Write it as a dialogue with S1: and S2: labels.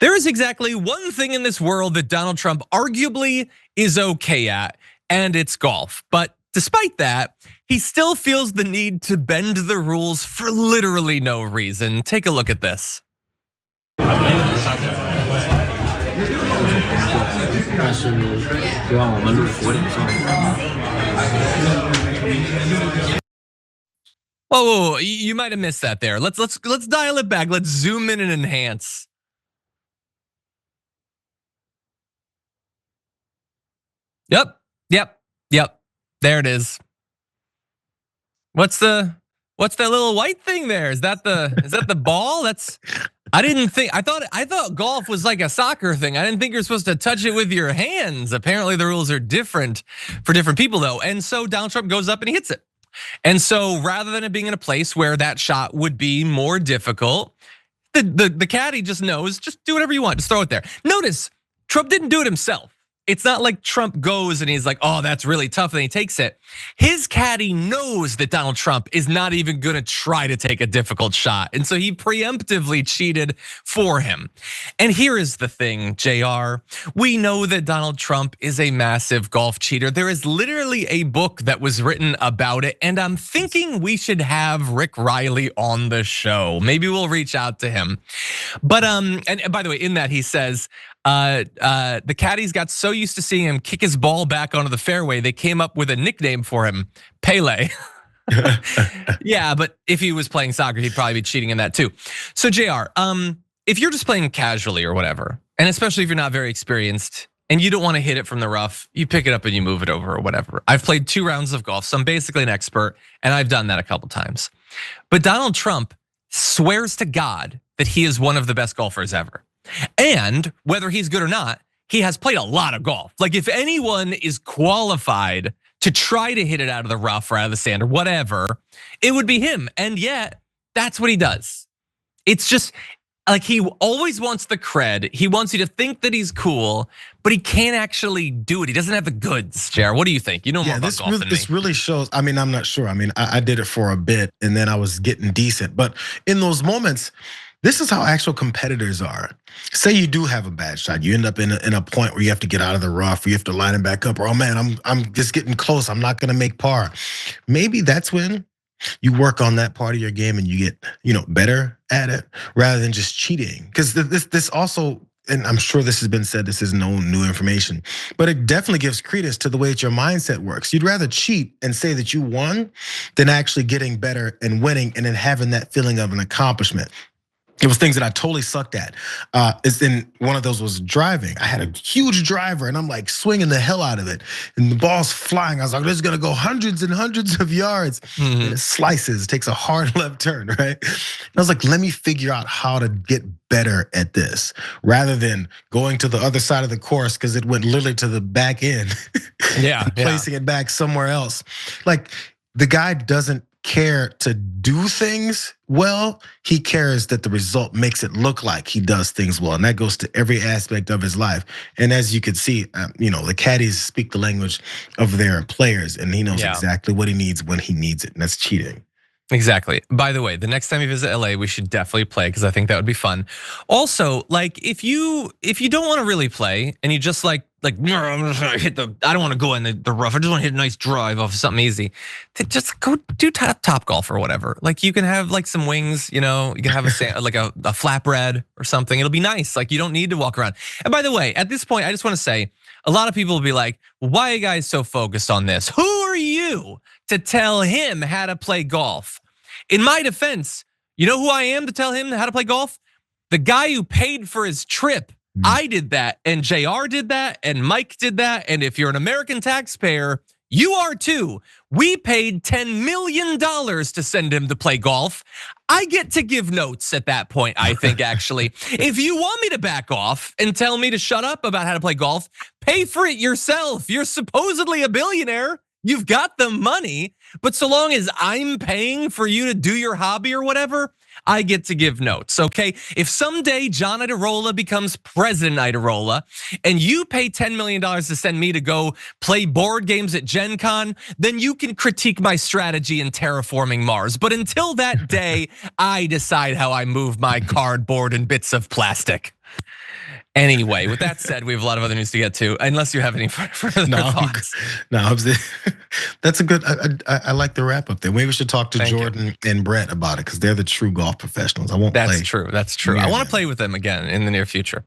S1: There is exactly one thing in this world that Donald Trump arguably is okay at, and it's golf. But despite that, he still feels the need to bend the rules for literally no reason. Take a look at this. Whoa, you might have missed that there. Let's dial it back. Let's zoom in and enhance. Yep. There it is. What's that little white thing there? Is that the ball? I thought golf was like a soccer thing. I didn't think you're supposed to touch it with your hands. Apparently the rules are different for different people though. And so Donald Trump goes up and he hits it. And so rather than it being in a place where that shot would be more difficult, the caddy just knows, just do whatever you want, just throw it there. Notice, Trump didn't do it himself. It's not like Trump goes and he's like, oh, that's really tough, and he takes it. His caddy knows that Donald Trump is not even gonna try to take a difficult shot. And so he preemptively cheated for him. And here is the thing, JR. We know that Donald Trump is a massive golf cheater. There is literally a book that was written about it, and I'm thinking we should have Rick Riley on the show. Maybe we'll reach out to him. But and by the way, in that he says, the caddies got so used to seeing him kick his ball back onto the fairway, they came up with a nickname for him, Pele. Yeah, but if he was playing soccer, he'd probably be cheating in that too. So JR, if you're just playing casually or whatever, and especially if you're not very experienced and you don't want to hit it from the rough, you pick it up and you move it over or whatever. I've played 2 rounds of golf, so I'm basically an expert, and I've done that a couple times. But Donald Trump swears to God that he is one of the best golfers ever. And whether he's good or not, he has played a lot of golf. Like if anyone is qualified to try to hit it out of the rough or out of the sand or whatever, it would be him. And yet, that's what he does. It's just like he always wants the cred. He wants you to think that he's cool, but he can't actually do it. He doesn't have the goods, Jared. What do you think? You know more about golf than me.
S2: This really shows, I mean, I'm not sure. I mean, I did it for a bit and then I was getting decent. But in those moments, this is how actual competitors are. Say you do have a bad shot, you end up in a point where you have to get out of the rough, or you have to line it back up, or oh man, I'm just getting close, I'm not gonna make par. Maybe that's when you work on that part of your game and you get better at it rather than just cheating. Because this also, and I'm sure this has been said, this is no new information, but it definitely gives credence to the way that your mindset works. You'd rather cheat and say that you won than actually getting better and winning and then having that feeling of an accomplishment. It was things that I totally sucked at. It's in one of those was driving. I had a huge driver and I'm like swinging the hell out of it. And the ball's flying. I was like, this is gonna go hundreds and hundreds of yards. And it slices, takes a hard left turn, right? And I was like, let me figure out how to get better at this rather than going to the other side of the course because it went literally to the back end. Placing it back somewhere else. Like the guy doesn't care to do things well, he cares that the result makes it look like he does things well. And that goes to every aspect of his life. And as you can see, the caddies speak the language of their players and he knows exactly what he needs when he needs it, and that's cheating.
S1: Exactly. By the way, the next time you visit LA, we should definitely play because I think that would be fun. Also, like if you don't want to really play and you just like no, I'm just gonna hit I don't want to go in the rough. I just want to hit a nice drive off of something easy. Just go do top golf or whatever. Like you can have like some wings, you can have like a flatbread or something. It'll be nice. Like you don't need to walk around. And by the way, at this point, I just want to say, a lot of people will be like, why are you guys so focused on this? Who are you to tell him how to play golf? In my defense, you know who I am to tell him how to play golf? The guy who paid for his trip. I did that, and JR did that, and Mike did that, and if you're an American taxpayer, you are too. We paid $10 million to send him to play golf. I get to give notes at that point, I think, actually. If you want me to back off and tell me to shut up about how to play golf, pay for it yourself. You're supposedly a billionaire. You've got the money, but so long as I'm paying for you to do your hobby or whatever, I get to give notes, okay? If someday John Iadarola becomes President Iadarola and you pay $10 million to send me to go play board games at Gen Con, then you can critique my strategy in terraforming Mars. But until that day, I decide how I move my cardboard and bits of plastic. Anyway, with that said, we have a lot of other news to get to, unless you have any further thoughts.
S2: That's a good. I like the wrap up there. Maybe we should talk to Jordan and Brett about it because they're the true golf professionals. I won't play.
S1: That's true. That's true. I want to play with them again in the near future.